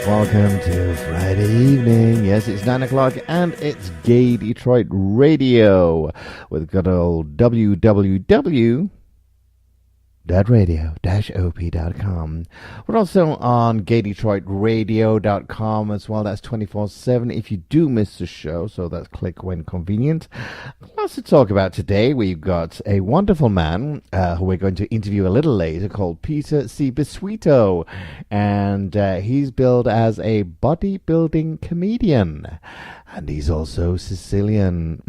Welcome to Friday evening. Yes, it's 9 o'clock and it's Gay Detroit Radio with good old www.radio-op.com. We're also on gaydetroitradio.com as well. That's 24/7 if you do miss the show, so that's click when convenient. Lots to talk about today. We've got a wonderful man who we're going to interview a little later called Peter C. Bisuito, and he's billed as a bodybuilding comedian. And he's also Sicilian.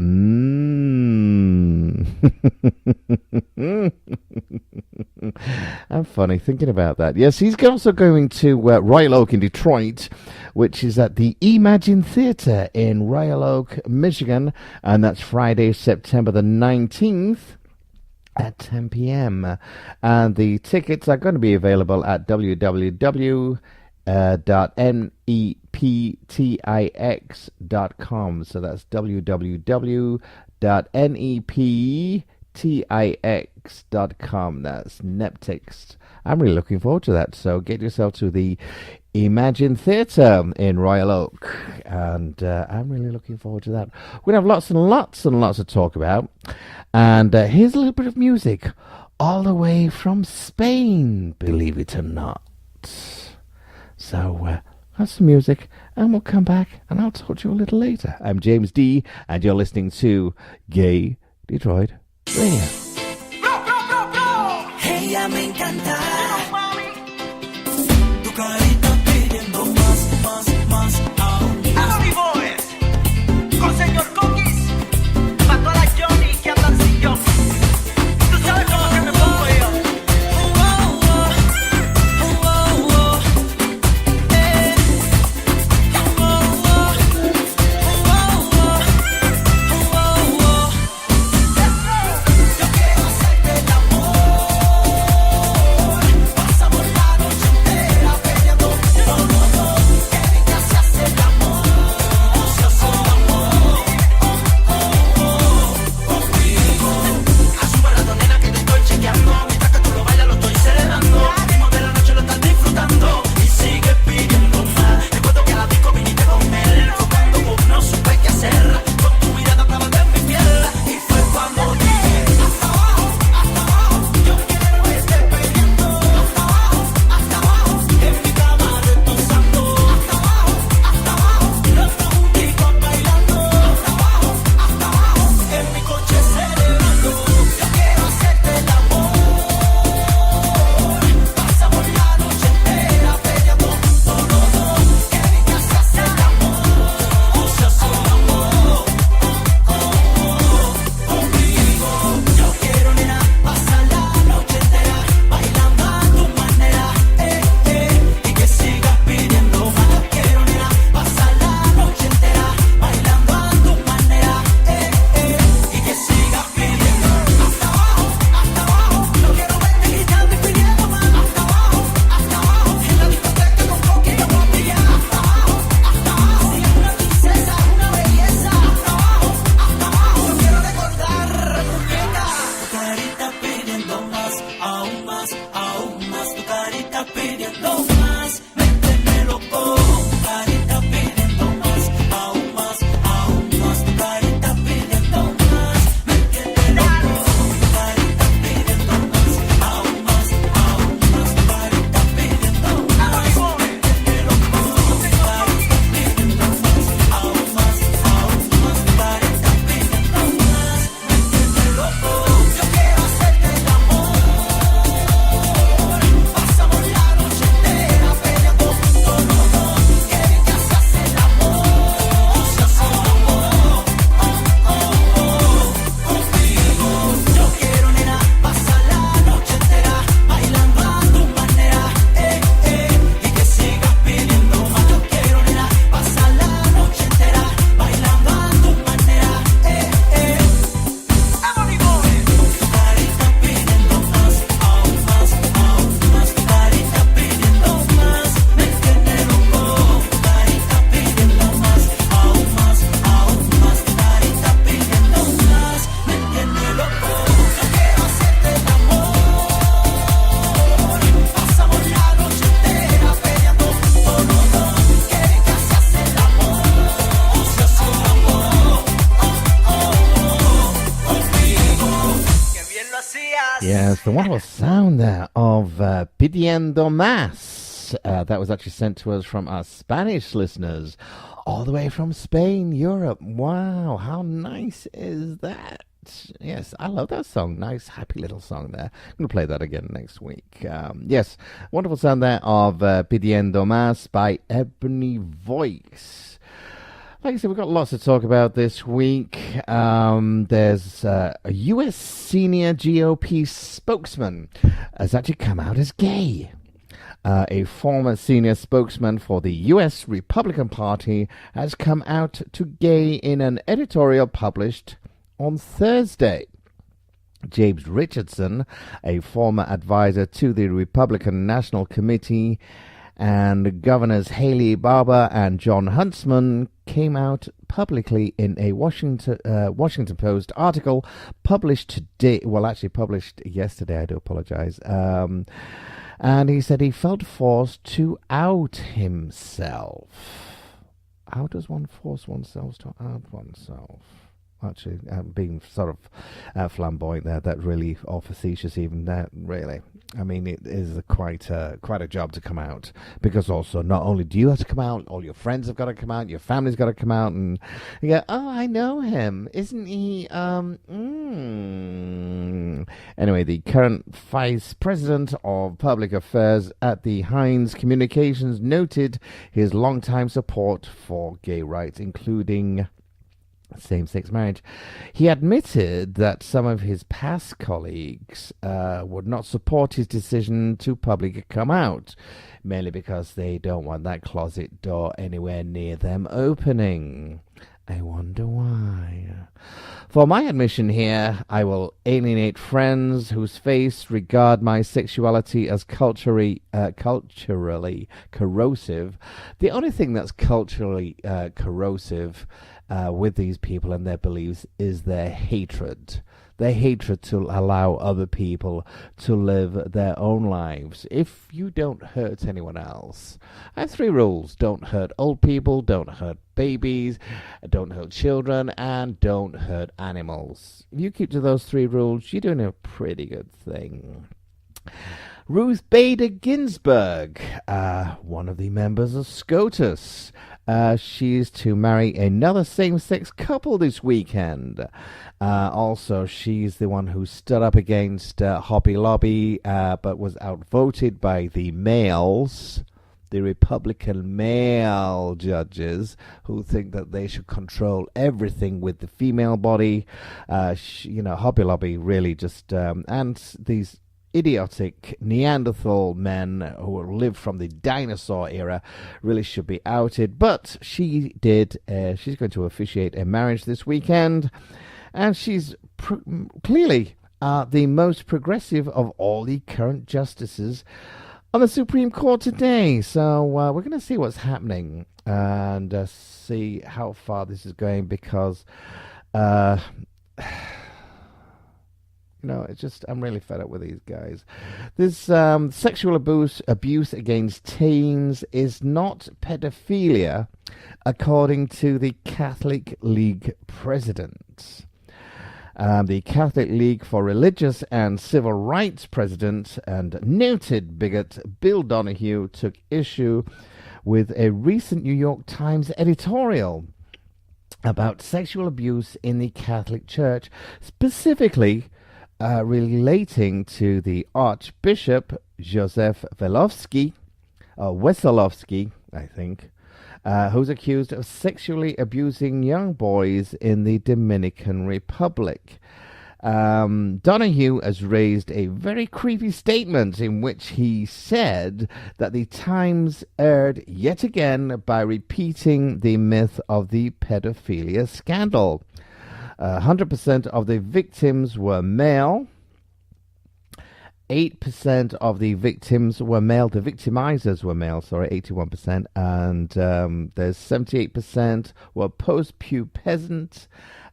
I'm funny thinking about that. Yes, he's also going to Royal Oak in Detroit, which is at the Emagine Theatre in Royal Oak, Michigan. And that's Friday, September the 19th. At 10 p.m. And the tickets are going to be available at www.neptix.com. So that's www.neptix.com. That's Neptix. I'm really looking forward to that. So get yourself to the Emagine Theatre in Royal Oak. And I'm really looking forward to that. We're going to have lots and lots and lots to talk about. And here's a little bit of music all the way from Spain, believe it or not. So that's some music, and we'll come back, and I'll talk to you a little later. I'm James D., and you're listening to Gay Detroit Radio. Ella me encanta. Tu carita pidiendo más, más, más aún. Happy Boys, con señor Cookies, para todas las Johnny que andan sin yo. Tú sabes cómo que me pongo yo. Yes, the wonderful sound there of Pidiendo Más. That was actually sent to us from our Spanish listeners, all the way from Spain, Europe. Wow, how nice is that? Yes, I love that song. Nice, happy little song there. I'm going to play that again next week. Yes, wonderful sound there of Pidiendo Más by Ebony Voice. Like I said, we've got lots to talk about this week. There's a U.S. senior GOP spokesman has actually come out as gay. A former senior spokesman for the U.S. Republican Party has come out to gay in an editorial published on Thursday. James Richardson, a former advisor to the Republican National Committee, and Governors Haley Barbour and John Huntsman came out publicly in a Washington Post article published today. Well, actually published yesterday. I do apologize. And he said he felt forced to out himself. How does one force oneself to out oneself? Actually, being sort of flamboyant there, that really, or facetious even, that really. I mean, it is quite a job to come out, because also not only do you have to come out, all your friends have got to come out, your family's got to come out, and you go, oh, I know him, isn't he? Anyway, the current vice president of public affairs at the Heinz Communications noted his longtime support for gay rights, including same-sex marriage. He admitted that some of his past colleagues would not support his decision to publicly come out, mainly because they don't want that closet door anywhere near them opening. I wonder why. For my admission here, I will alienate friends whose faiths regard my sexuality as culturally corrosive. The only thing that's culturally corrosive with these people and their beliefs is their hatred. Their hatred to allow other people to live their own lives. If you don't hurt anyone else. I have 3 rules. Don't hurt old people, don't hurt babies, don't hurt children, and don't hurt animals. If you keep to those 3 rules, you're doing a pretty good thing. Ruth Bader Ginsburg, one of the members of SCOTUS. She's to marry another same-sex couple this weekend. Also, she's the one who stood up against Hobby Lobby, but was outvoted by the males, the Republican male judges, who think that they should control everything with the female body. Hobby Lobby really just, and these idiotic Neanderthal men who lived from the dinosaur era really should be outed. But she did. She's going to officiate a marriage this weekend, and she's clearly the most progressive of all the current justices on the Supreme Court today. So we're going to see what's happening and see how far this is going, because it's just, I'm really fed up with these guys. This sexual abuse against teens is not pedophilia, according to the Catholic League president. The Catholic League for Religious and Civil Rights president and noted bigot Bill Donahue took issue with a recent New York Times editorial about sexual abuse in the Catholic Church, specifically relating to the Archbishop Joseph Wesolowski, I think, who's accused of sexually abusing young boys in the Dominican Republic. Donahue has raised a very creepy statement in which he said that the Times erred yet again by repeating the myth of the pedophilia scandal. 100% of the victims were male. 8% of the victims were male. The victimizers were male, 81%. And there's 78% were post-pubescent.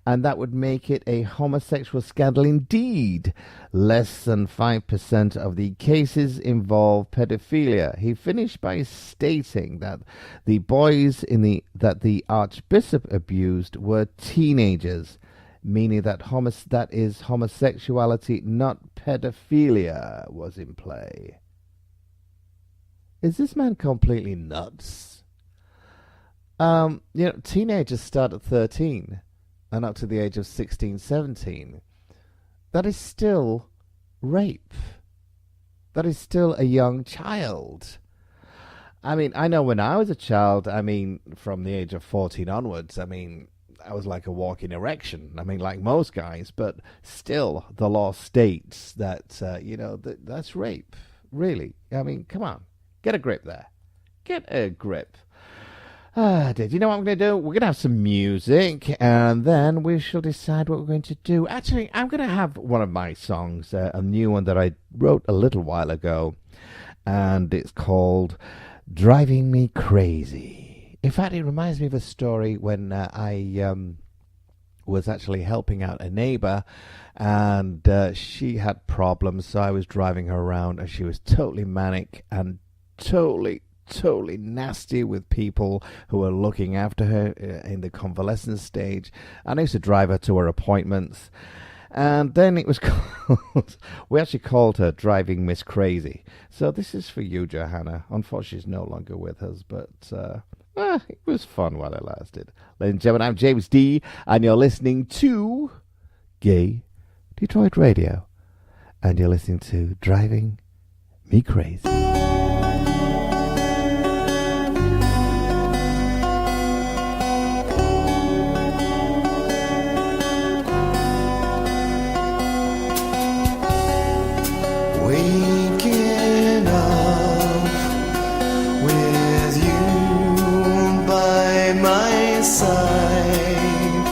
And that would make it a homosexual scandal indeed. Less than 5% of the cases involve pedophilia. He finished by stating that the boys that the Archbishop abused were teenagers. meaning that that is homosexuality, not pedophilia, was in play. Is this man completely nuts? Teenagers start at 13 and up to the age of 16, 17. That is still rape. That is still a young child. I mean, I know when I was a child, from the age of 14 onwards, I was like a walking erection. Like most guys, but still, the law states that, that's rape. Really. Come on. Get a grip there. Get a grip. Did you know what I'm going to do? We're going to have some music, and then we shall decide what we're going to do. Actually, I'm going to have one of my songs, a new one that I wrote a little while ago, and it's called Driving Me Crazy. In fact, it reminds me of a story when I was actually helping out a neighbor, and she had problems, so I was driving her around, and she was totally manic and totally nasty with people who were looking after her in the convalescence stage. And I used to drive her to her appointments, and then it was called, we actually called her Driving Miss Crazy. So this is for you, Johanna. Unfortunately, she's no longer with us, but it was fun while it lasted. Ladies and gentlemen, I'm James D, and you're listening to Gay Detroit Radio, and you're listening to Driving Me Crazy. Waking up with you by my side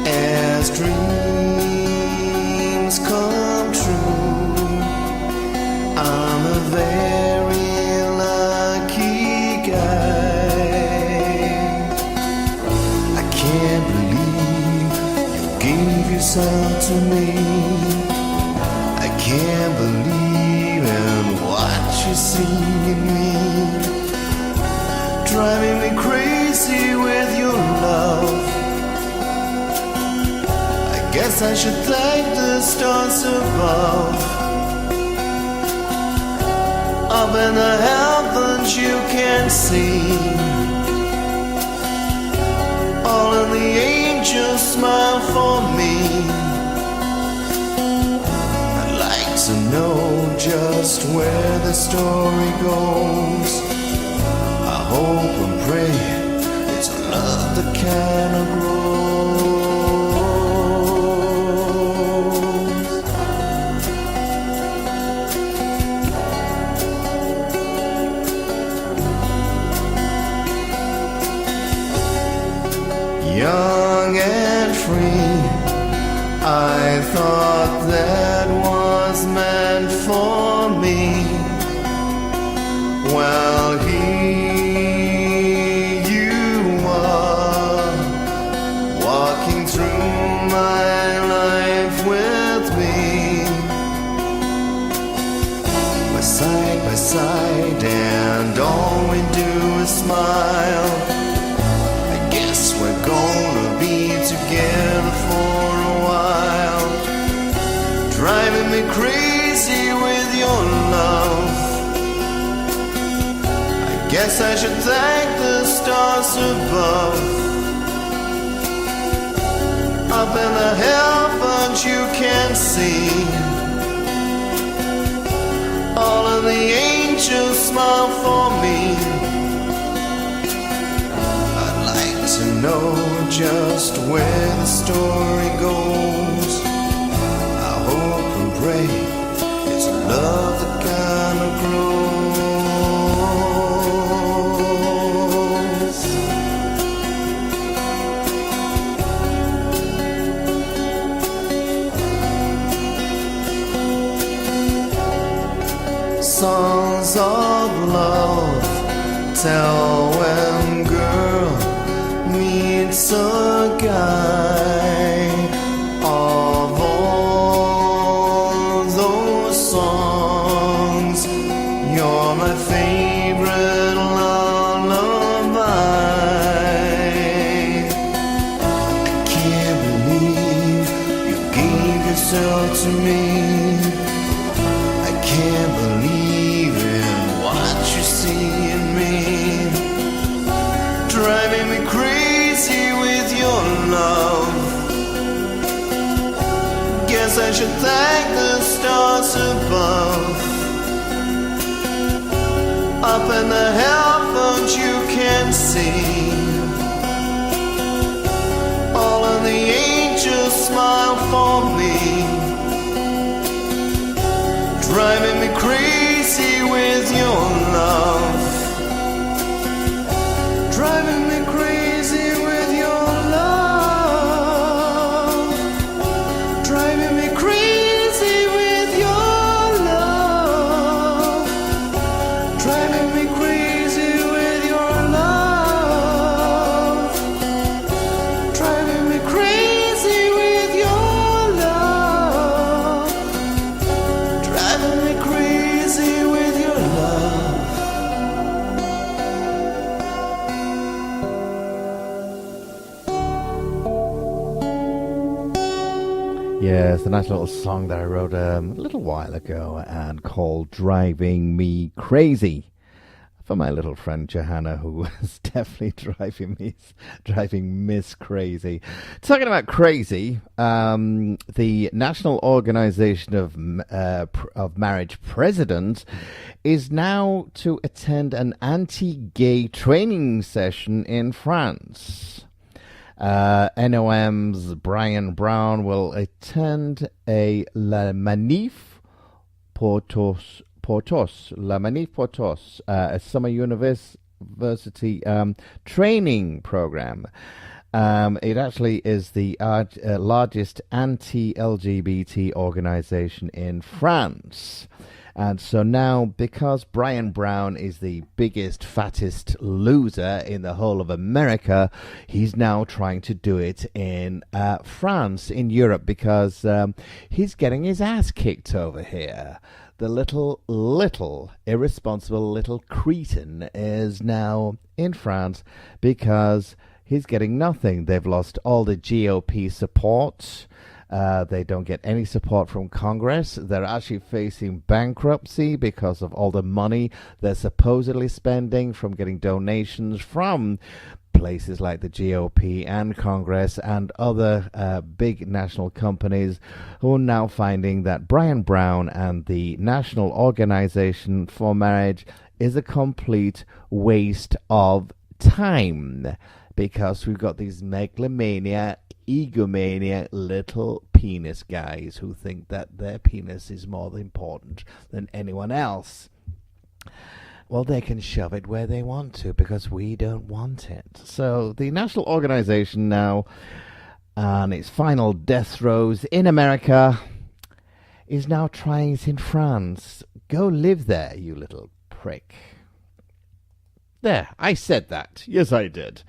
as dreams come true. I'm a very lucky guy. I can't believe you gave yourself to me. I can't believe what you see in me, driving me crazy with your love. I guess I should thank the stars above. Up in the heavens you can see, all of the angels smile for me. To know just where the story goes. I hope and pray it's a love that kind of grows. Young and free, I thought that was meant for me. Well, here you are, walking through my life with me, side by side, and all we do is smile. I guess we're gonna be together for a while, driving me crazy with your love. I guess I should thank the stars above. Up in the heavens you can see, all of the angels smile for me. I'd like to know just where the story goes. I hope and pray it's a love that kind of grows. Songs of love tell when girl meets a guy. Of all those songs, you're my favorite lullaby. I can't believe thank the stars above. Up in the heavens you can see, all of the angels smile for me, driving me crazy with your love, driving me crazy with your love, driving me crazy with your love, driving me crazy with your love, driving me crazy with your love, driving me crazy with your love. Yes, a nice little song that I wrote a little while ago and called Driving Me Crazy. For my little friend Johanna, who was definitely driving Miss Crazy. Talking about crazy, the National Organization of Marriage Presidents is now to attend an anti-gay training session in France. NOM's Brian Brown will attend a La Manif Portos, a summer university training program. It actually is the largest anti-LGBT organization in France. And so now, because Brian Brown is the biggest, fattest loser in the whole of America, he's now trying to do it in France, in Europe, because he's getting his ass kicked over here. The little irresponsible little cretin is now in France because he's getting nothing. They've lost all the GOP support. They don't get any support from Congress. They're actually facing bankruptcy because of all the money they're supposedly spending from getting donations from places like the GOP and Congress and other big national companies, who are now finding that Brian Brown and the National Organization for Marriage is a complete waste of time, because we've got these megalomaniac, egomaniac little penis guys who think that their penis is more important than anyone else. Well, they can shove it where they want to because we don't want it. So the National Organization now, on its final death throes in America, is now trying it in France. Go live there, you little prick. There, I said that. Yes, I did.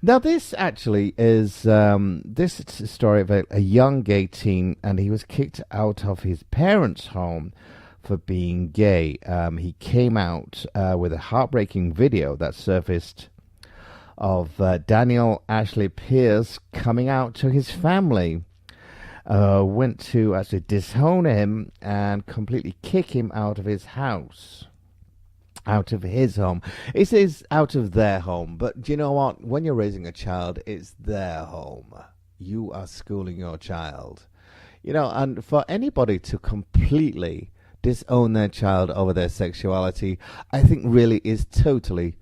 Now, this actually is this is a story of a young gay teen, and he was kicked out of his parents' home for being gay. He came out with a heartbreaking video that surfaced of Daniel Ashley Pierce coming out to his family. Went to actually disown him and completely kick him out of his house. Out of his home. It is out of their home, but do you know what? When you're raising a child, it's their home. You are schooling your child. You know, and for anybody to completely disown their child over their sexuality, I think really is totally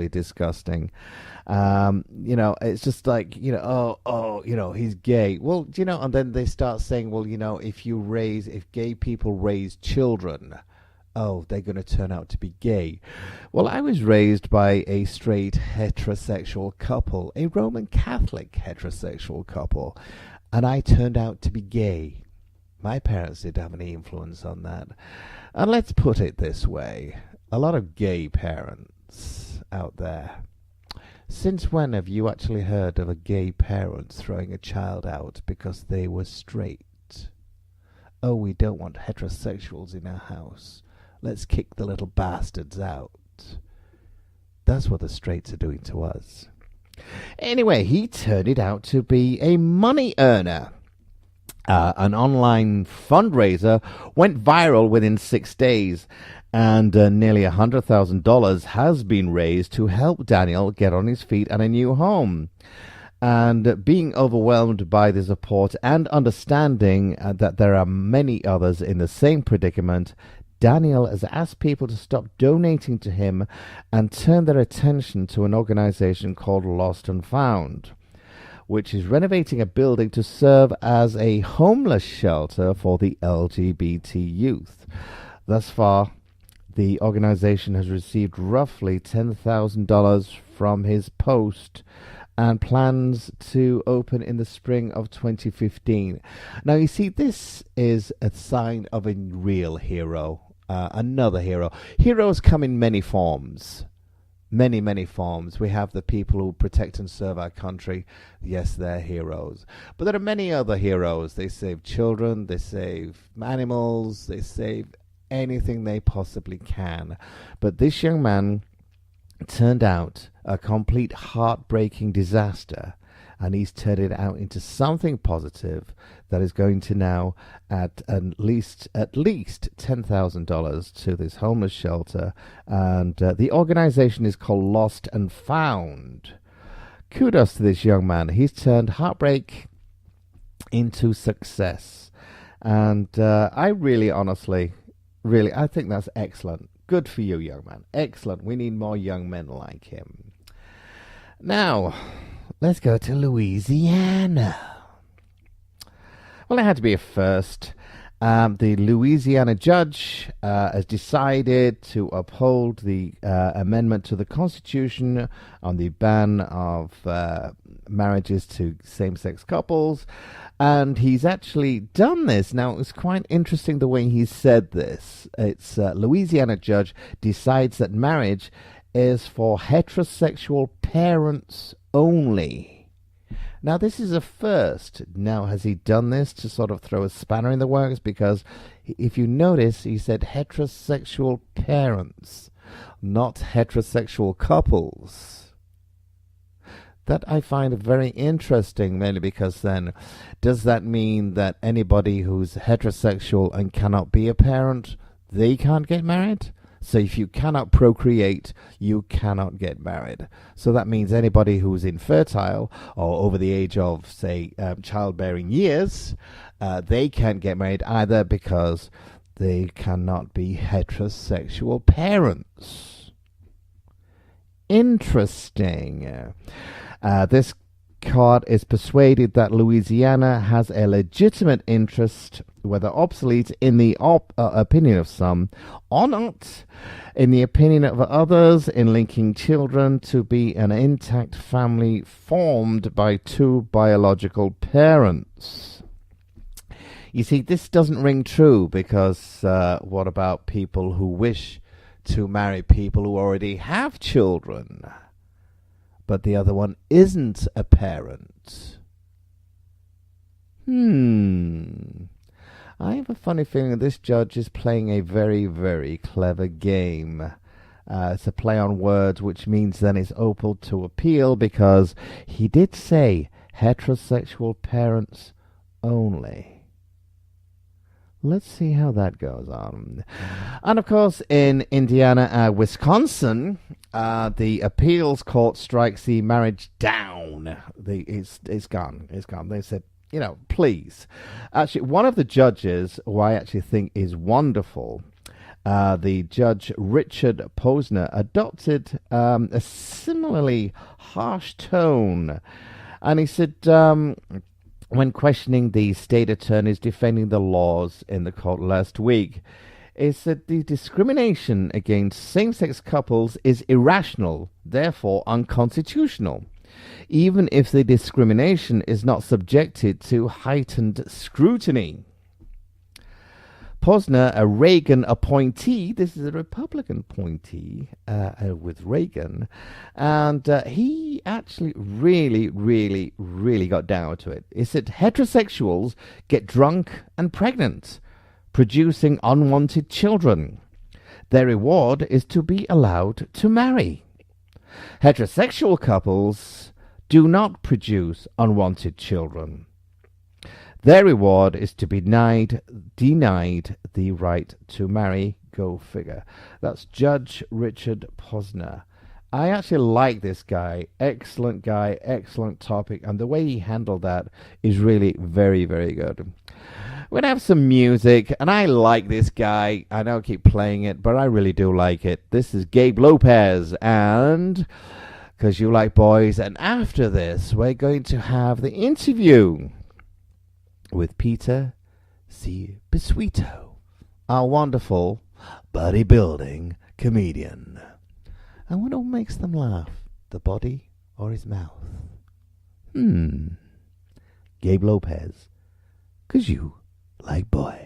disgusting. You know, it's just like, you know, oh, you know, he's gay. Well, you know, and then they start saying, well, you know, if gay people raise children, oh, they're going to turn out to be gay. Well, I was raised by a straight heterosexual couple, a Roman Catholic heterosexual couple, and I turned out to be gay. My parents didn't have any influence on that. And let's put it this way. A lot of gay parents out there. Since when have you actually heard of a gay parent throwing a child out because they were straight? Oh, we don't want heterosexuals in our house. Let's kick the little bastards out. That's what the straights are doing to us. Anyway, he turned it out to be a money earner. An online fundraiser went viral within 6 days, and nearly $100,000 has been raised to help Daniel get on his feet and a new home. And being overwhelmed by the support and understanding that there are many others in the same predicament, Daniel has asked people to stop donating to him and turn their attention to an organization called Lost and Found, which is renovating a building to serve as a homeless shelter for the LGBT youth. Thus far, the organization has received roughly $10,000 from his post and plans to open in the spring of 2015. Now, you see, this is a sign of a real hero, another hero. Heroes come in many forms. Many, many forms. We have the people who protect and serve our country. Yes, they're heroes. But there are many other heroes. They save children, they save animals, they save anything they possibly can. But this young man turned out a complete heartbreaking disaster, and he's turned it out into something positive that is going to now add at least $10,000 to this homeless shelter, and the organization is called Lost and Found. Kudos to this young man. He's turned heartbreak into success, and I really honestly I think that's excellent. Good for you, young man. Excellent. We need more young men like him. Now, let's go to Louisiana. Well, it had to be a first. The Louisiana judge has decided to uphold the amendment to the Constitution on the ban of marriages to same-sex couples. And he's actually done this. Now, it's quite interesting the way he said this. It's Louisiana judge decides that marriage is for heterosexual parents only. Now, this is a first. Now, has he done this to sort of throw a spanner in the works? Because if you notice, he said heterosexual parents, not heterosexual couples. That I find very interesting, mainly because then, does that mean that anybody who's heterosexual and cannot be a parent, they can't get married? So if you cannot procreate, you cannot get married. So that means anybody who's infertile or over the age of, say, childbearing years, they can't get married either because they cannot be heterosexual parents. Interesting. This court is persuaded that Louisiana has a legitimate interest, whether obsolete in the opinion of some or not, in the opinion of others, in linking children to be an intact family formed by two biological parents. You see, this doesn't ring true because what about people who wish to marry people who already have children, but the other one isn't a parent? I have a funny feeling that this judge is playing a very, very clever game. It's a play on words, which means then it's open to appeal, because he did say heterosexual parents only. Let's see how that goes on. And of course, in Indiana, Wisconsin, the appeals court strikes the marriage down. It's gone. It's gone. They said, please. Actually, one of the judges, who I actually think is wonderful, the Judge Richard Posner, adopted a similarly harsh tone. And he said, when questioning the state attorneys defending the laws in the court last week, is that the discrimination against same-sex couples is irrational, therefore unconstitutional, even if the discrimination is not subjected to heightened scrutiny. Posner, a Reagan appointee, this is a Republican appointee with Reagan, and he actually really got down to it. He said heterosexuals get drunk and pregnant, producing unwanted children. Their reward is to be allowed to marry. Heterosexual couples do not produce unwanted children. Their reward is to be denied the right to marry. Go figure. That's Judge Richard Posner. I actually like this guy. Excellent guy, excellent topic, and the way he handled that is really very, very good. We're going to have some music, and I like this guy. I know I keep playing it, but I really do like it. This is Gabe Lopez, and Because You Like Boys, and after this, we're going to have the interview with Peter C. Bisuito, our wonderful bodybuilding comedian. And what all makes them laugh, the body or his mouth? Gabe Lopez, 'Cause You Like Boys.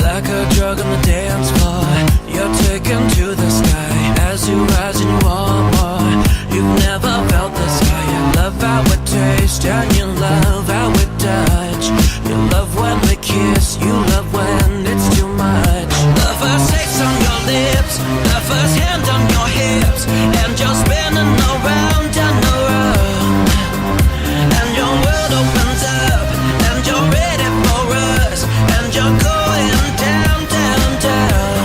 Like a drug on the dance floor, you're taken to the sky. As you rise and you want more, you've never felt this high. You love how it tastes and you love how it touch. You love when we kiss, you love when it's too much. The first taste on your lips, the first hand on your hips, and you're spinning around and around. And your world opens up, and you're ready for us, and you're going down, down, down.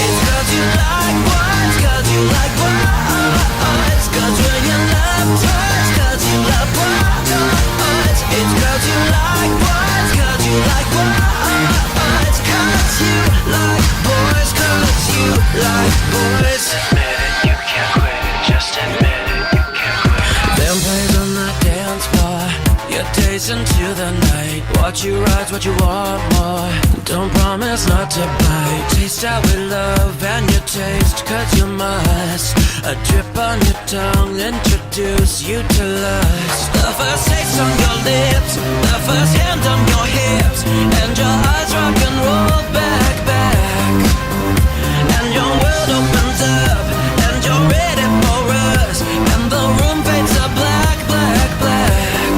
It's 'cause you like boys, 'cause you like boys, 'cause when you love toys, 'cause you love boys. It's 'cause you like boys, 'cause you like boys, 'cause you like boys, 'cause you like boys. Admit it, you can't quit it, just admit it, you can't quit it. Them plays on the dance floor, you're tasting to the night. What you rise, what you want more, don't promise not to bite. Taste how we love and you taste 'cause you must. A drip on your tongue, introduce you to lust. The first taste on your lips, the first hand on your hips, and your eyes rock and roll back, back. And your world opens up, and you're ready for us, and the room paints a black, black, black.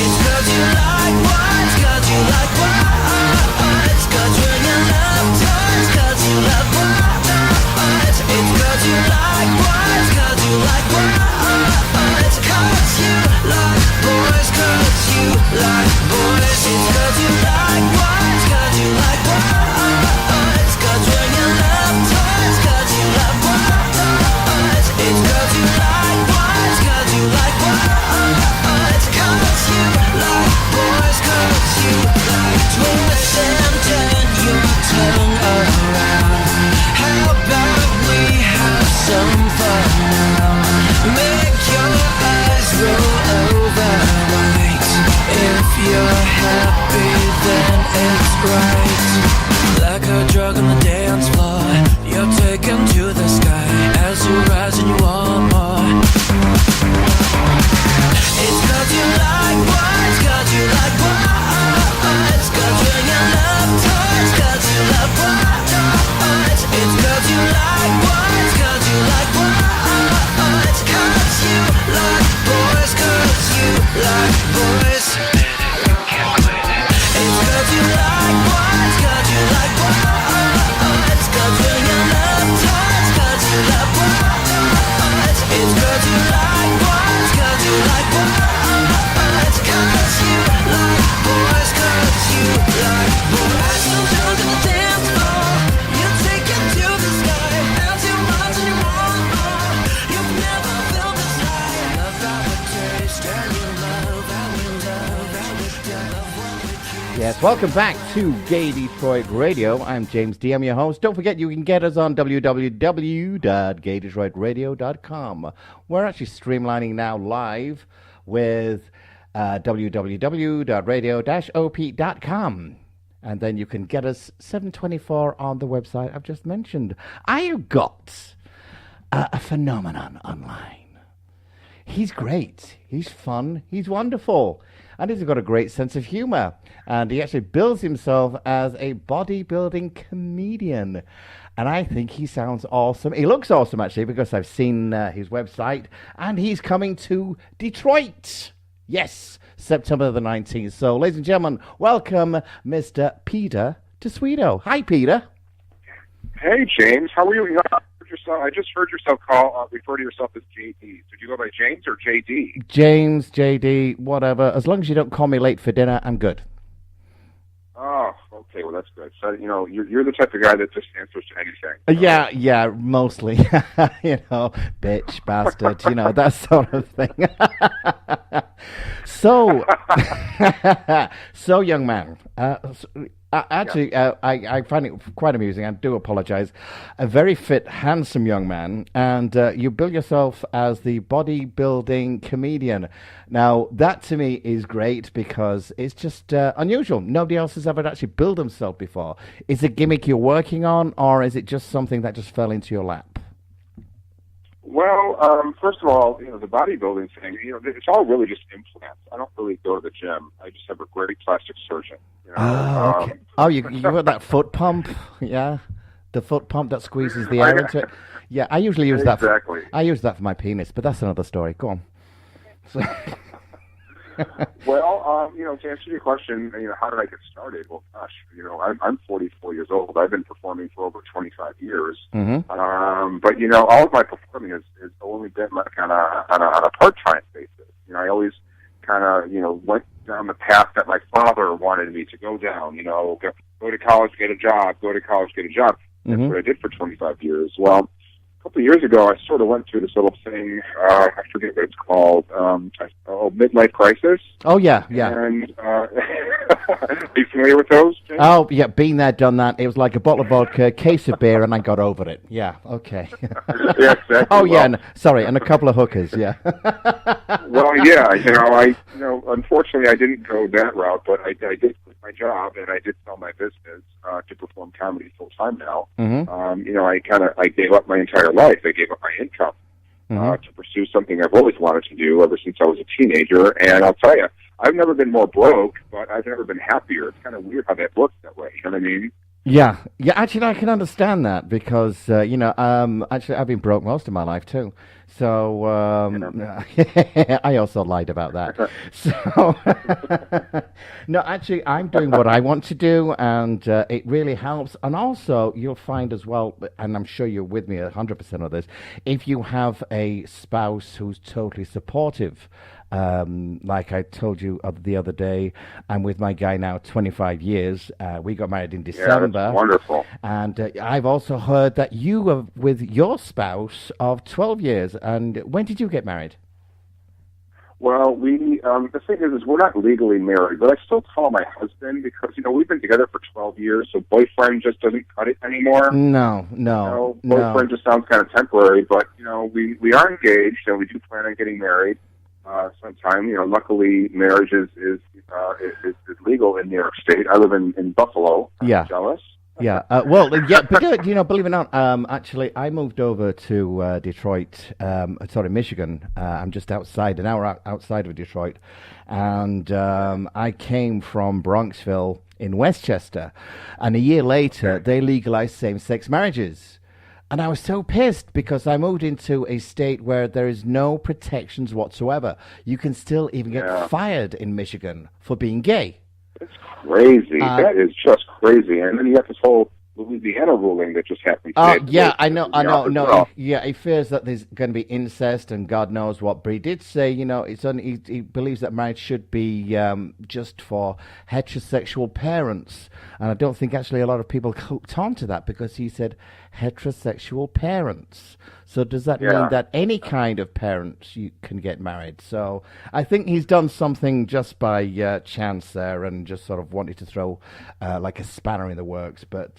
It's 'cause you like boys, 'cause you like boys, 'cause when you love toys, 'cause you love boys. It's 'cause you like boys, 'cause you like boys, 'cause you like boys, 'cause you like boys. It's 'cause you like boys, 'cause you like boys, 'cause when you love toys, 'cause you love boys. It's 'cause you like boys, 'cause you like boys, 'cause you like boys, 'cause you like twist and turn your tongue around. How about we have some fun now? Make your eyes roll over right. If you're happy, then it's right. Like a drug on the dance floor, you're taken to the sky. As you rise and you want more. It's 'cause you like boys, 'cause you like boys, 'cause when you love toys, 'cause you love boys. It's 'cause you like boys, 'cause you like boys, 'cause you like boys, 'cause you like boys. It's 'cause you like boys, 'cause you like boys, 'cause when you love toys, 'cause you love boys. It's 'cause you like boys, 'cause you like boys, 'cause you like boys, 'cause you like boys. So drunk on the dance floor, you take it to the sky. As you rise and you want more, you've never felt this high. Love how it tastes and you love how we love how we love when we kiss. Yes, welcome back to Gay Detroit Radio. I'm James D. I'm your host. Don't forget you can get us on www.gaydetroitradio.com. We're actually streamlining now live with www.radio-op.com. And then you can get us 724 on the website I've just mentioned. I have got a phenomenon online. He's great. He's fun. He's wonderful. And he's got a great sense of humor. And he actually bills himself as a bodybuilding comedian. And I think he sounds awesome. He looks awesome, actually, because I've seen his website. And he's coming to Detroit. Yes, September the 19th. So, ladies and gentlemen, welcome Mr. Peter to Sweeto. Hi, Peter. Hey, James, how are you? I just heard yourself refer to yourself as JD. Did you go by James or JD? James, JD, whatever. As long as you don't call me late for dinner, I'm good. Oh, okay. Well, that's good. So, you're the type of guy that just answers to anything. Yeah, mostly. Bitch, bastard, that sort of thing. So, so young man, I find it quite amusing. I do apologize. A very fit, handsome young man, and you bill yourself as the bodybuilding comedian. Now, that to me is great because it's just unusual. Nobody else has ever actually billed himself before. Is it a gimmick you're working on, or is it just something that just fell into your lap? Well, first of all, the bodybuilding thing, it's all really just implants. I don't really go to the gym. I just have a great plastic surgeon. Oh, okay. You got that foot pump, yeah? The foot pump that squeezes the air into it. Yeah, I usually use that. Exactly. I use that for my penis, but that's another story. Go on. Well, to answer your question, how did I get started? Well, gosh, I'm 44 years old. I've been performing for over 25 years. Mm-hmm. But all of my performing has only been like on a part-time basis. I always kind of went down the path that my father wanted me to go down. Go to college, get a job. Go to college, get a job. That's what I did for 25 years. Well, a couple of years ago, I sort of went through this little thing. I forget what it's called. Midlife crisis. Oh, yeah. And are you familiar with those, James? Oh, yeah, been there, done that. It was like a bottle of vodka, case of beer, and I got over it. Yeah, okay. Yeah, exactly. Oh, yeah, sorry, and a couple of hookers, yeah. Well, yeah, unfortunately, I didn't go that route, but I did quit my job, and I did sell my business to perform comedy full-time now. Mm-hmm. I gave up my entire life. I gave up my income to pursue something I've always wanted to do ever since I was a teenager. And I'll tell you, I've never been more broke, but I've never been happier. It's kind of weird how that works that way. You know what I mean? Yeah. Actually, I can understand that because actually, I've been broke most of my life too. So I also lied about that. So no, actually, I'm doing what I want to do, and it really helps. And also, you'll find as well, and I'm sure you're with me 100% of this. If you have a spouse who's totally supportive. Like I told you the other day, I'm with my guy now 25 years. We got married in December. Yeah, that's wonderful. And I've also heard that you were with your spouse of 12 years. And when did you get married? Well, the thing is we're not legally married, but I still call him my husband because, we've been together for 12 years, so boyfriend just doesn't cut it anymore. No. Boyfriend just sounds kind of temporary, but, we are engaged, and we do plan on getting married. Sometime, luckily marriage is legal in New York State. I live in Buffalo. Yeah. I'm jealous. Yeah. Well, yeah, but believe it or not, actually, I moved over to Detroit, Michigan. I'm just an hour outside of Detroit. And I came from Bronxville in Westchester. And a year later, they legalized same-sex marriages. And I was so pissed because I moved into a state where there is no protections whatsoever. You can still even get fired in Michigan for being gay. It's crazy. That is just crazy. And then you have this whole Louisiana ruling that just happened today. Yeah, I know. No, he fears that there's going to be incest and God knows what. But he did say, he believes that marriage should be just for heterosexual parents. And I don't think actually a lot of people hooked on to that because he said heterosexual parents. So does that mean that any kind of parents you can get married? So I think he's done something just by chance there and just sort of wanted to throw like a spanner in the works. But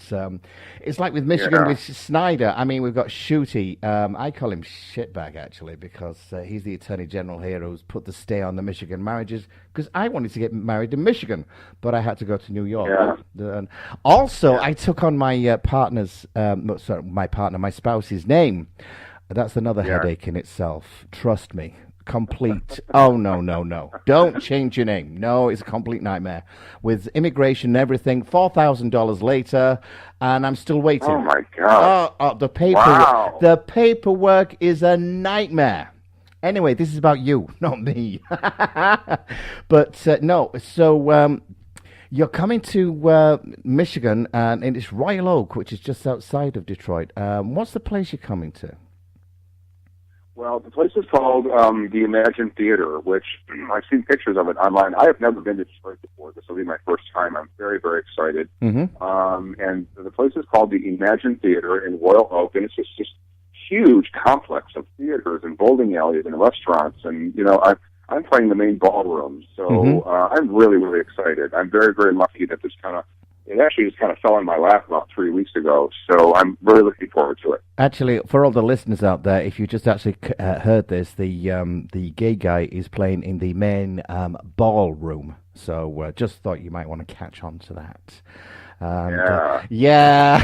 it's like with Michigan with Snyder. I mean, we've got Shooty. I call him Shitbag, actually, because he's the Attorney General here who's put the stay on the Michigan marriages because I wanted to get married in Michigan, but I had to go to New York. Yeah. Also, I took on my my spouse's name. That's another headache in itself. Trust me. Complete. Oh, no. Don't change your name. No, it's a complete nightmare. With immigration and everything, $4,000 later, and I'm still waiting. Oh, my God. The paperwork is a nightmare. Anyway, this is about you, not me. But, no, so... You're coming to Michigan, and it's Royal Oak, which is just outside of Detroit. What's the place you're coming to? Well, the place is called the Emagine Theater, which I've seen pictures of it online. I have never been to Detroit before. This will be my first time. I'm very, very excited. And the place is called the Emagine Theater in Royal Oak, and it's just this huge complex of theaters and bowling alleys and restaurants. And, I'm playing the main ballroom, so I'm really, really excited. I'm very, very lucky that it actually just kind of fell in my lap about 3 weeks ago, so I'm really looking forward to it. Actually, for all the listeners out there, if you just actually heard this, the gay guy is playing in the main ballroom, so just thought you might want to catch on to that. Yeah.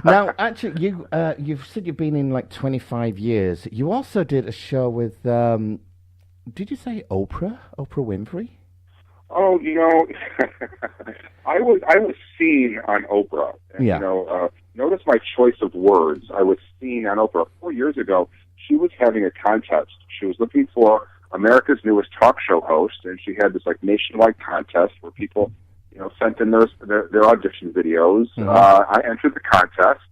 Now, actually, you've said you've been in like 25 years. You also did a show with, did you say Oprah Winfrey? Oh, I was seen on Oprah. And, notice my choice of words. I was seen on Oprah 4 years ago. She was having a contest. She was looking for America's newest talk show host, and she had this like nationwide contest where people, sent in their audition videos. I entered the contest.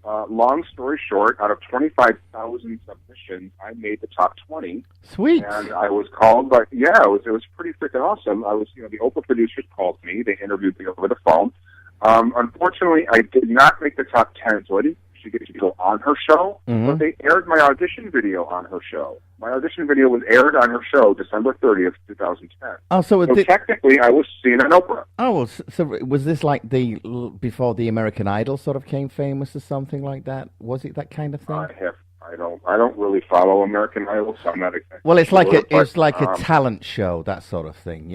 Long story short, out of 25,000 submissions, I made the top 20. Sweet. And I was called, but it was pretty freaking awesome. The Oprah producers called me. They interviewed me over the phone. Unfortunately, I did not make the top 10, so I didn't actually get to go on her show, but they aired my audition video on her show. My audition video was aired on her show December 30th, 2010. Oh, so technically, I was seen on Oprah. Oh, so was this like before the American Idol sort of came famous or something like that? Was it that kind of thing? I don't really follow American Idol, so I'm not exactly Well, it's like sure, a talent show, that sort of thing,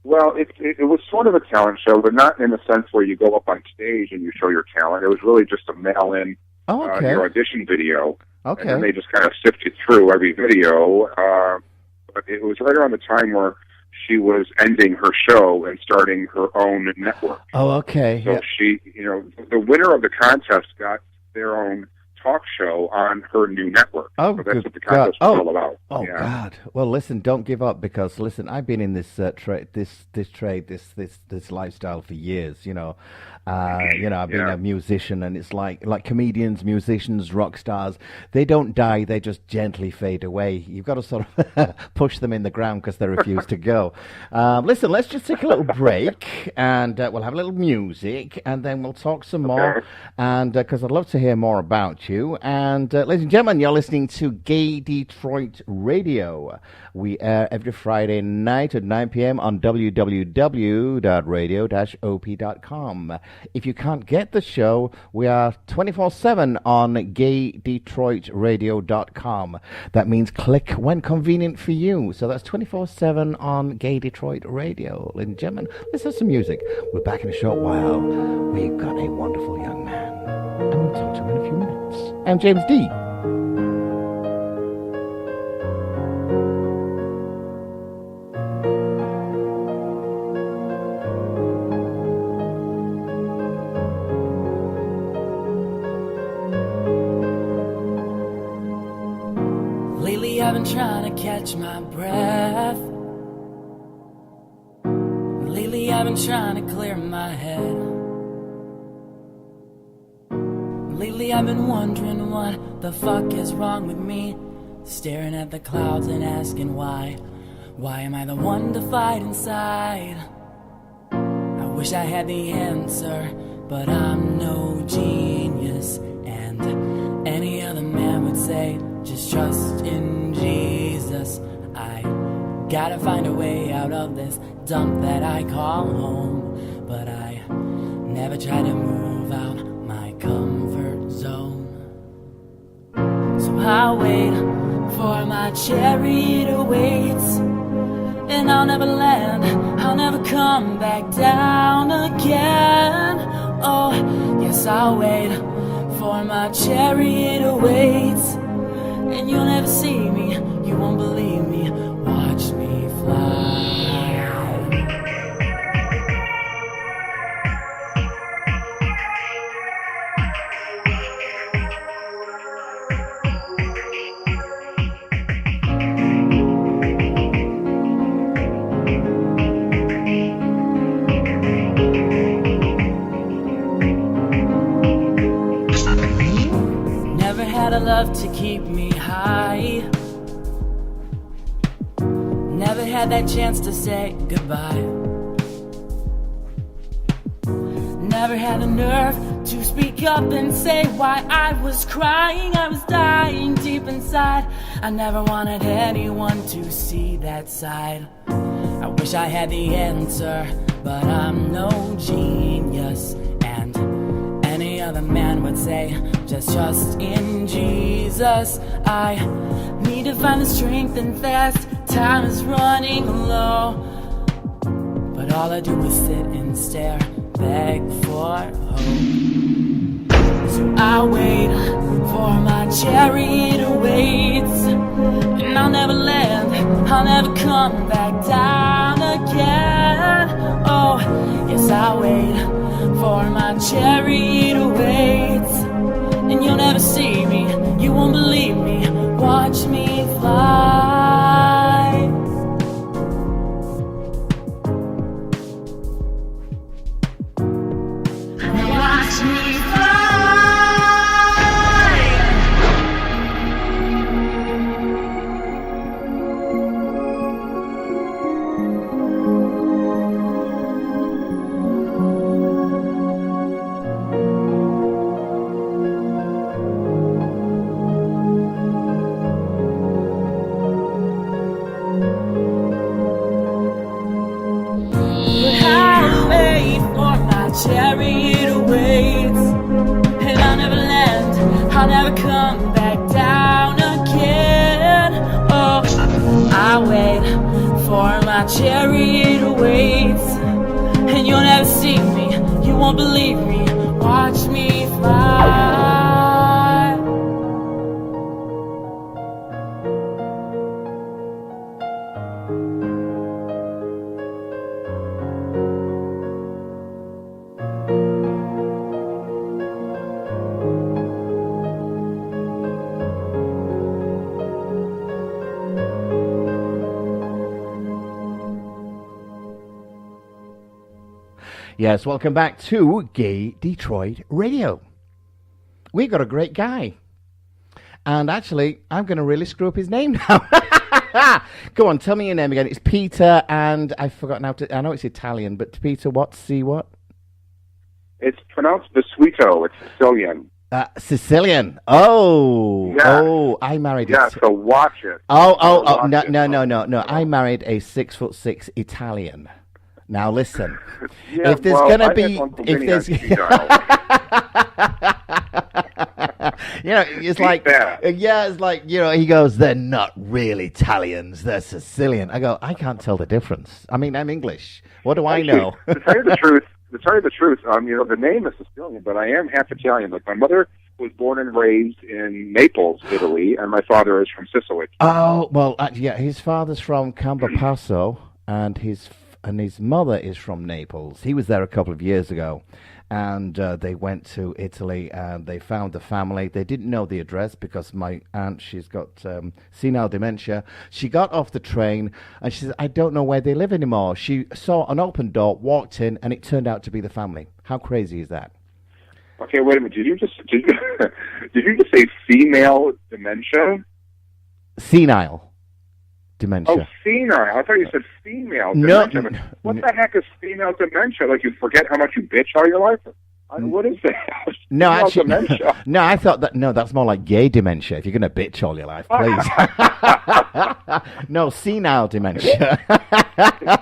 Well, it was sort of a talent show, but not in the sense where you go up on stage and you show your talent. It was really just a mail-in your audition video. Okay. And then they just kind of sifted through every video. But it was right around the time where she was ending her show and starting her own network. Oh, okay. So she, the winner of the contest got their own talk show on her new network. Oh, so that's what the contest was all about. Oh, God. Well, listen, don't give up because, listen, I've been in this this lifestyle for years, I've been a musician, and it's like comedians, musicians, rock stars. They don't die; they just gently fade away. You've got to sort of push them in the ground because they refuse to go. Listen, let's just take a little break, and we'll have a little music, and then we'll talk some more. And because I'd love to hear more about you. And ladies and gentlemen, you're listening to Gay Detroit Radio. We air every Friday night at 9 p.m. on www.radio-op.com. If you can't get the show, we are 24/7 on gaydetroitradio.com. That means click when convenient for you. So that's 24/7 on Gay Detroit Radio. Ladies and gentlemen, let's have some music. We're back in a short while. We've got a wonderful young man, and we'll talk to him in a few minutes. I'm James D. Lately I've been trying to catch my breath. Lately I've been trying to clear my head. Lately I've been wondering what the fuck is wrong with me. Staring at the clouds and asking why. Why am I the one to fight inside? I wish I had the answer, but I'm no genius. And any other man would say, just trust in Jesus. I gotta find a way out of this dump that I call home. But I never try to move out my comfort zone. So I'll wait for my chariot awaits, and I'll never land, I'll never come back down again. Oh, yes, I'll wait for my chariot awaits, and you'll never see me, you won't believe me, watch me fly. love to keep me high. Never had that chance to say goodbye. Never had the nerve to speak up and say why I was crying. I was dying deep inside. I never wanted anyone to see that side. I wish I had the answer, but I'm no genius. And any other man would say, just trust in Jesus. I need to find the strength and fast. Time is running low, but all I do is sit and stare, beg for hope. So I wait for my chariot awaits, and I'll never land, I'll never come back down again. Oh, yes, I wait for my chariot awaits, and you'll never see me, you won't believe me, watch me fly. Watch me fly. Chariot awaits, and I'll never land, I'll never come back down again. Oh, I wait for my chariot awaits, and you'll never see me, you won't believe me, watch me fly. Yes, welcome back to Gay Detroit Radio. We got a great guy. And actually, I'm going to really screw up his name now. Go on, tell me your name again. It's Peter, and I've forgotten how to... I know it's Italian, but Peter what? See what? It's pronounced Bisuito. It's Sicilian. Sicilian. Oh. Yeah. Oh, I married... Yeah, so watch it. Oh, no. I married a 6'6" Italian. Now listen, Yeah, if there's well, gonna I be, have Uncle if Vinny there's, on speed dial. you know, it's like, yeah, it's like, you know, he goes, they're not really Italians, they're Sicilian. I go, I can't tell the difference. I mean, I'm English. What do I know? To tell you the truth, you know, the name is Sicilian, but I am half Italian. Like my mother was born and raised in Naples, Italy, and my father is from Sicily. Oh, well, yeah, his father's from Campobasso, and his mother is from Naples. He was there a couple of years ago, and they went to Italy, and they found the family. They didn't know the address because my aunt, she's got senile dementia. She got off the train, and she said, I don't know where they live anymore. She saw an open door, walked in, and it turned out to be the family. How crazy is that? Okay, wait a minute. Did you just say female dementia? Senile dementia. Oh, senile. I thought you said female dementia. What the heck is female dementia? Like you forget how much you bitch all your life? What is that? No, female actually, dementia. no, I thought that, no, that's more like gay dementia. If you're going to bitch all your life, please. No, senile dementia.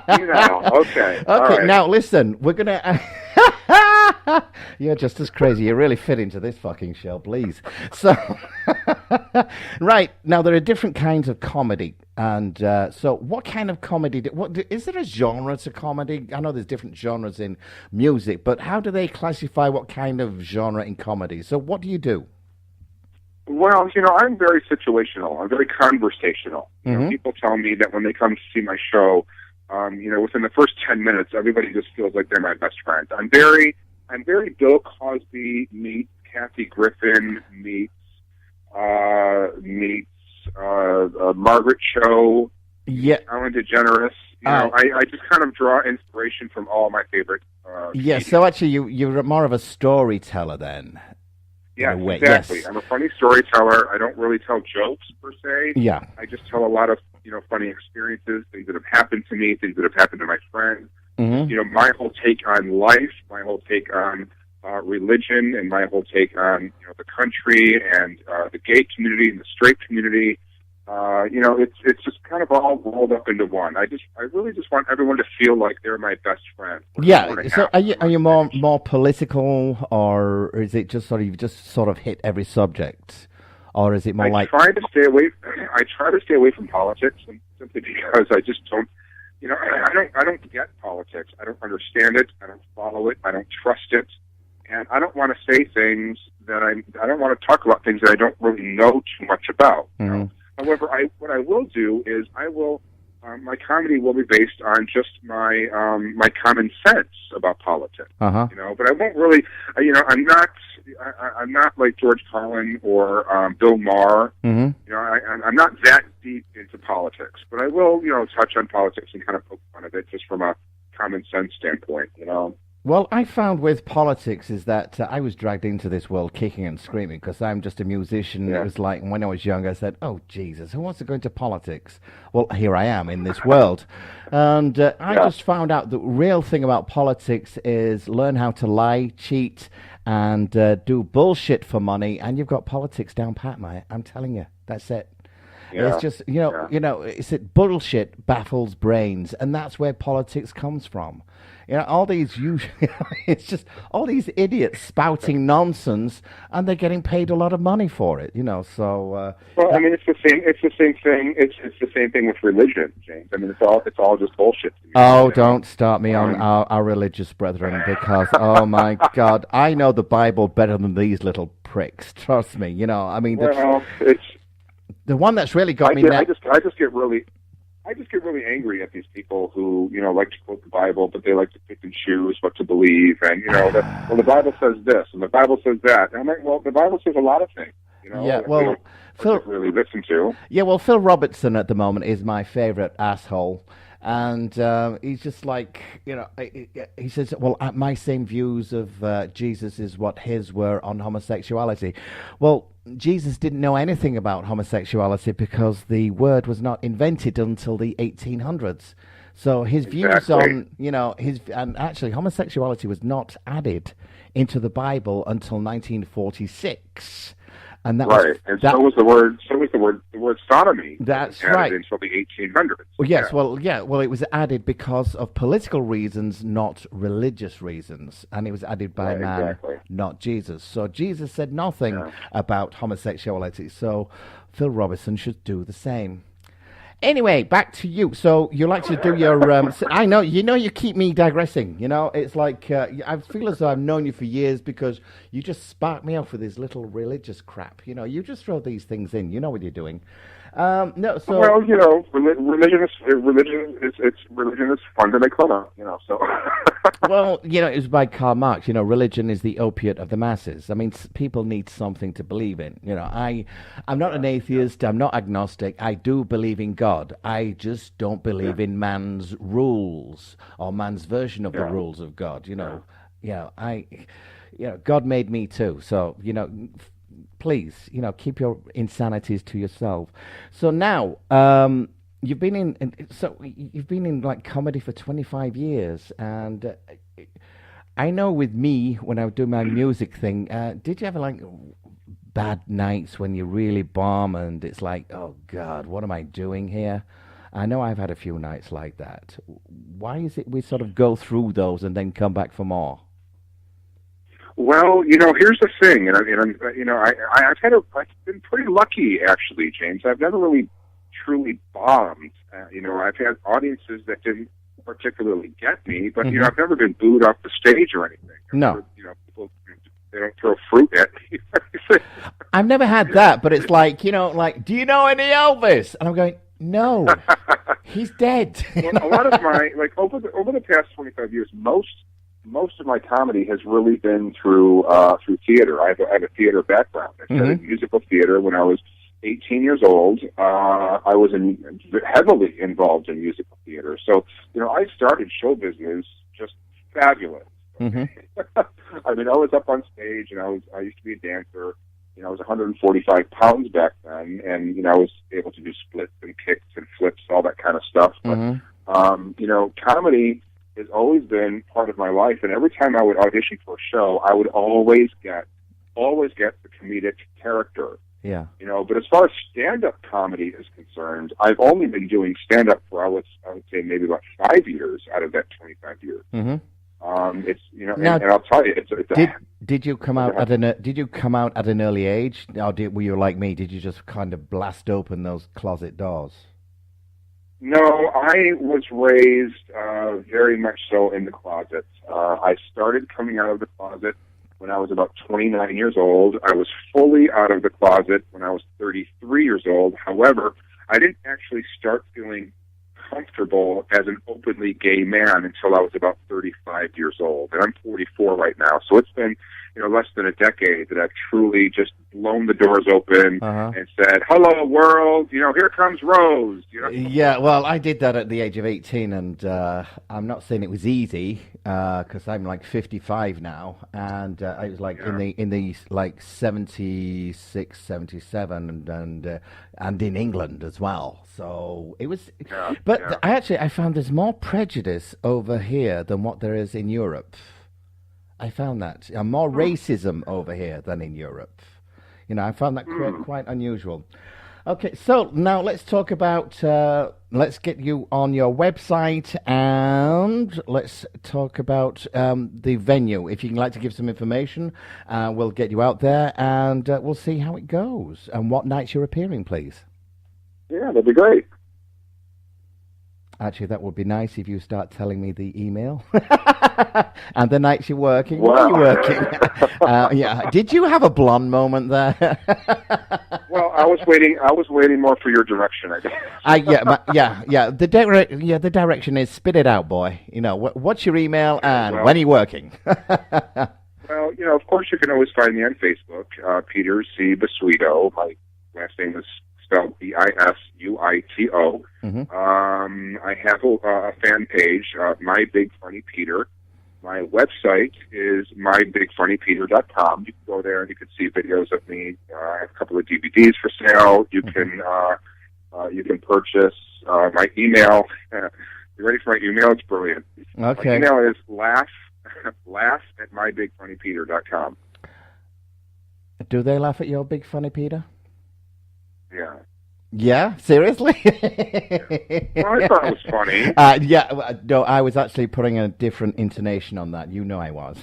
Senile. Okay. Okay, right. now listen, we're going to... You're just as crazy. You really fit into this fucking show, please. So, right, now there are different kinds of comedy. And so what kind of comedy, is there a genre to comedy? I know there's different genres in music, but how do they classify what kind of genre in comedy? So what do you do? Well, you know, I'm very situational. I'm very conversational. You know, people tell me that when they come to see my show, you know, within the first 10 minutes, everybody just feels like they're my best friend. I'm very Bill Cosby meets Kathy Griffin meets Margaret Cho, Ellen DeGeneres. You know, I just kind of draw inspiration from all my favorite. So actually, you're more of a storyteller then. in a Yes, way. exactly. Yes. I'm a funny storyteller. I don't really tell jokes per se. Yeah. I just tell a lot of funny experiences, things that have happened to me, things that have happened to my friends. Mm-hmm. My whole take on life, my whole take on religion, and my whole take on the country and the gay community and the straight community. It's just kind of all rolled up into one. I really just want everyone to feel like they're my best friend. Yeah. So are you more political, or is it just you've just sort of hit every subject, or is it more I try to stay away. I try to stay away from politics, and simply because I just don't. I don't get politics. I don't understand it. I don't follow it. I don't trust it, and I don't want to say things that I don't want to talk about things that I don't really know too much about. Mm-hmm. However, what I will do is I will. My comedy will be based on just my my common sense about politics. Uh-huh. But I won't really. I'm not like George Carlin or Bill Maher. Mm-hmm. I'm not that deep into politics, but I will touch on politics and kind of poke fun of it just from a common sense standpoint. Well, I found with politics is that I was dragged into this world kicking and screaming because I'm just a musician. Yeah. It was like when I was young, I said, "Oh Jesus, who wants to go into politics?" Well, here I am in this world, and I just found out the real thing about politics is learn how to lie, cheat, and do bullshit for money, and you've got politics down pat, mate. I'm telling you, that's it. Yeah. It's just it's bullshit baffles brains, and that's where politics comes from. All these it's just all these idiots spouting nonsense, and they're getting paid a lot of money for it. So. Well, I mean, it's the same. It's the same thing. It's the same thing with religion, James. I mean, it's all just bullshit. To me, Oh, don't start me on our religious brethren, because oh my God, I know the Bible better than these little pricks. Trust me. I mean, it's the one that's really got me. I just get really angry at these people who like to quote the Bible, but they like to pick and choose what to believe, and the Bible says this and the Bible says that. And I'm like, well, the Bible says a lot of things. Yeah, well, Phil really listen to. Yeah, well, Phil Robertson at the moment is my favorite asshole. And he's just like, he says, well, my same views of Jesus is what his were on homosexuality. Well, Jesus didn't know anything about homosexuality because the word was not invented until the 1800s. So his views on, and actually homosexuality was not added into the Bible until 1946. And that right, so was the word sodomy. That's right. Until the 1800s. Well, yes, well, it was added because of political reasons, not religious reasons, and it was added by man, not Jesus. So Jesus said nothing about homosexuality. So Phil Robertson should do the same. Anyway, back to you. So you like to do your... I know, you keep me digressing. It's like I feel as though I've known you for years because you just spark me off with this little religious crap. You just throw these things in. You know what you're doing. No, so... Well, religion is fun to make fun of, so... Well, it was by Karl Marx. Religion is the opiate of the masses. I mean, people need something to believe in. I'm not an atheist. I'm not agnostic. I do believe in God. I just don't believe in man's rules or man's version of the rules of God. God made me too. So, please, keep your insanities to yourself. So now, you've been in like comedy for 25 years, and I know with me when I would do my music thing, did you ever like bad nights when you really bomb and it's like, oh God, what am I doing here? I know I've had a few nights like that. Why is it we sort of go through those and then come back for more? Well, here's the thing, and I've been pretty lucky actually, James. I've never really truly bombed. I've had audiences that didn't particularly get me, but I've never been booed off the stage or anything. No. People, they don't throw fruit at me. I've never had that, but it's like, do you know any Elvis? And I'm going, no, he's dead. Well, a lot of my over the past 25 years, most of my comedy has really been through theater. I have a theater background. I studied musical theater when I was 18 years old. I was heavily involved in musical theater. So, I started show business just fabulous. I mean, I was up on stage, and I used to be a dancer. I was 145 pounds back then, and I was able to do splits and kicks and flips, all that kind of stuff. But comedy has always been part of my life, and every time I would audition for a show, I would always get the comedic character. Yeah. But as far as stand-up comedy is concerned, I've only been doing stand-up for I would say maybe about 5 years out of that 25 years. Mm-hmm. It's Now, and I'll tell you, did you come out at an early age, or were you like me? Did you just kind of blast open those closet doors? No, I was raised very much so in the closet. I started coming out of the closet when I was about 29 years old. I was fully out of the closet when I was 33 years old. However, I didn't actually start feeling comfortable as an openly gay man until I was about 35 years old. And I'm 44 right now. So it's been, less than a decade that I've truly just blown the doors open and said, "Hello, world, here comes Rose." Yeah, well, I did that at the age of 18, and I'm not saying it was easy, because I'm like 55 now, and I was like in the like 76, 77, and in England as well. So it was, I found there's more prejudice over here than what there is in Europe. I found that more racism over here than in Europe. I found that quite unusual. Okay, so now let's talk about, let's get you on your website, and let's talk about the venue. If you'd like to give some information, we'll get you out there, and we'll see how it goes, and what nights you're appearing, please. Yeah, that'd be great. Actually, that would be nice if you start telling me the email and the nights you're working. Wow. Where are you working? Yeah. Did you have a blonde moment there? Well, I was waiting more for your direction, I guess. The direction is spit it out, boy. What's your email and when are you working? Well, of course you can always find me on Facebook, Peter C. Bisuito. My last name is spelled Bisuito. I have a fan page, My Big Funny Peter. My website is mybigfunnypeter.com. You can go there and you can see videos of me. I have a couple of DVDs for sale. You can purchase my email. You ready for my email? It's brilliant. Okay. My email is laugh at mybigfunnypeter.com. Do they laugh at your Big Funny Peter? Yeah. Yeah, seriously? Well, I thought it was funny. No, I was actually putting a different intonation on that. I was.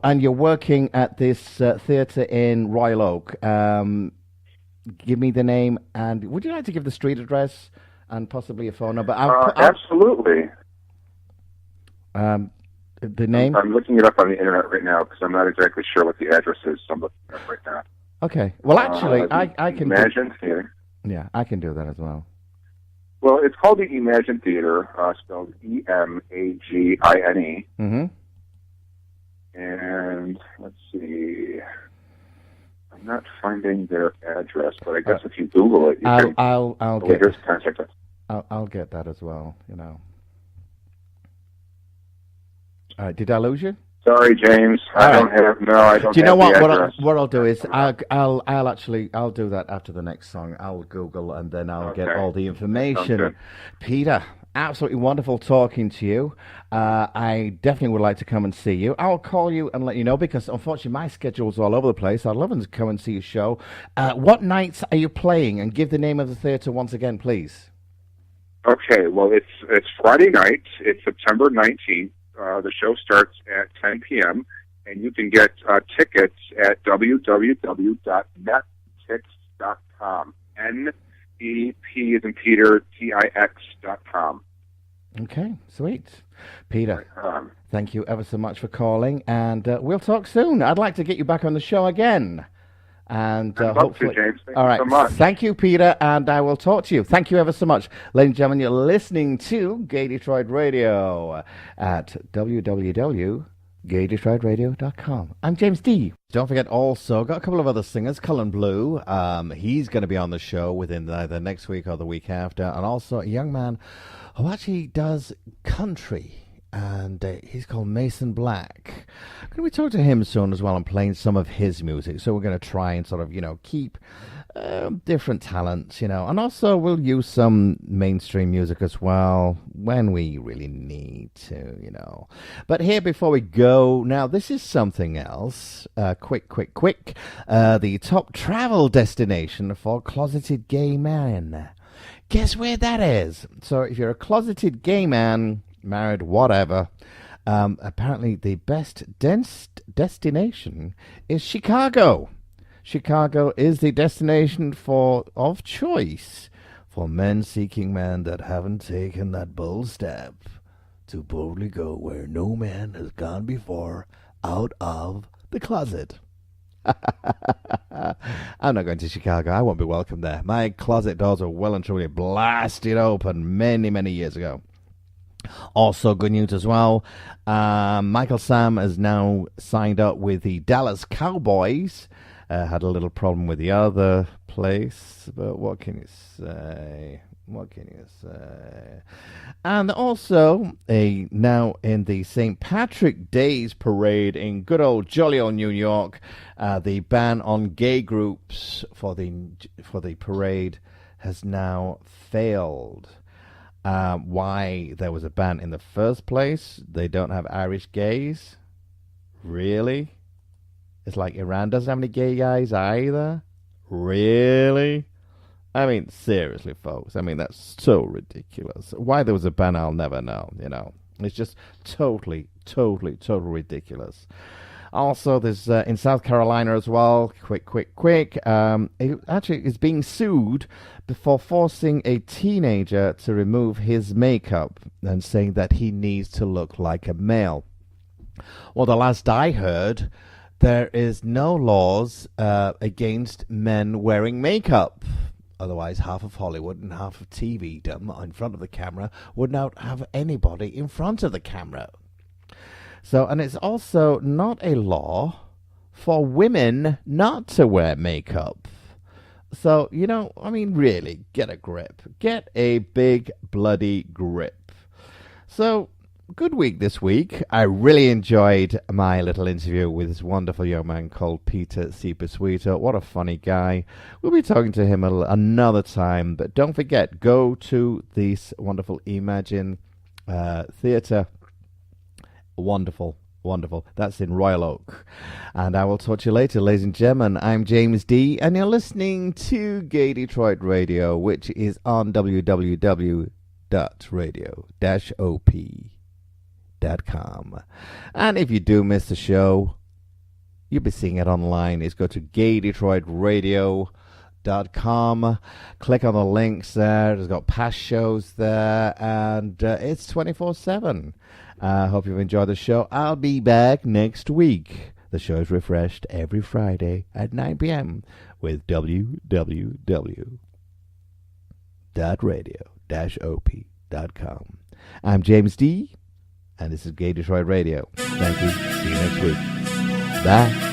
And you're working at this theatre in Royal Oak. Give me the name, and would you like to give the street address and possibly a phone number? Absolutely. The name? I'm looking it up on the internet right now because I'm not exactly sure what the address is. So I'm looking it up right now. Okay. Well, actually, I can. Emagine Theater. Yeah, I can do that as well. Well, it's called the Emagine Theater, spelled Emagine. Mm-hmm. And let's see. I'm not finding their address, but I guess if you Google it, I'll get. Here's contact us. I'll get that as well. Did I lose you? Sorry, James. I don't have. Do you know have the what? address. What I'll do is I'll do that after the next song. I'll Google and then I'll get all the information. Peter, absolutely wonderful talking to you. I definitely would like to come and see you. I'll call you and let you know because unfortunately my schedule's all over the place. I'd love to come and see your show. What nights are you playing? And give the name of the theatre once again, please. Okay. Well, it's Friday night. It's September 19th. The show starts at 10 p.m., and you can get tickets at www.nettix.com. N-E-P as in Peter, T-I-X.com. Okay, sweet. Peter, thank you ever so much for calling, and we'll talk soon. I'd like to get you back on the show again. And hopefully, James. Thank all right. you so much. Thank you, Peter, and I will talk to you. Thank you ever so much, ladies and gentlemen. You're listening to Gay Detroit Radio at www GayDetroitRadio.com. I'm James D. Don't forget also, got a couple of other singers. Cullen Blue, he's going to be on the show within either next week or the week after. And also a young man who actually does country. And he's called Mason Black. I'm going to be talking to him soon as well and playing some of his music. So we're going to try and sort of, keep different talents, and also we'll use some mainstream music as well when we really need to. But here, before we go, now this is something else. Quick. The top travel destination for closeted gay men. Guess where that is? So if you're a closeted gay man, married, whatever, apparently the best destination is Chicago. Chicago is the destination of choice for men seeking men that haven't taken that bold step to boldly go where no man has gone before, out of the closet. I'm not going to Chicago. I won't be welcome there. My closet doors are well and truly blasted open many years ago. Also, good news as well. Michael Sam has now signed up with the Dallas Cowboys. Had a little problem with the other place, but what can you say? And also, now in the St. Patrick Day's parade in good old jolly old New York, the ban on gay groups for the parade has now failed. Why there was a ban in the first place? They don't have Irish gays? Really? It's like Iran doesn't have any gay guys either? Really? I mean, seriously, folks. I mean, that's so ridiculous. Why there was a ban, I'll never know, It's just totally ridiculous. Also, there's in South Carolina as well, quick. He actually is being sued for forcing a teenager to remove his makeup and saying that he needs to look like a male. Well, the last I heard, there is no laws against men wearing makeup. Otherwise, half of Hollywood and half of TV-dom in front of the camera would not have anybody in front of the camera. So, and it's also not a law for women not to wear makeup. So, really, get a grip. Get a big bloody grip. So, good week this week. I really enjoyed my little interview with this wonderful young man called Peter C. Bisuito. What a funny guy. We'll be talking to him another time. But don't forget, go to this wonderful Emagine Theatre. Wonderful. That's in Royal Oak. And I will talk to you later, ladies and gentlemen. I'm James D. And you're listening to Gay Detroit Radio, which is on www.radio-op.com. And if you do miss the show, you'll be seeing it online. Is go to gaydetroitradio.com. Click on the links there. It's got past shows there, and it's 24/7. I hope you've enjoyed the show. I'll be back next week. The show is refreshed every Friday at 9 p.m. with www.radio-op.com. I'm James D., and this is Gay Detroit Radio. Thank you. See you next week. Bye.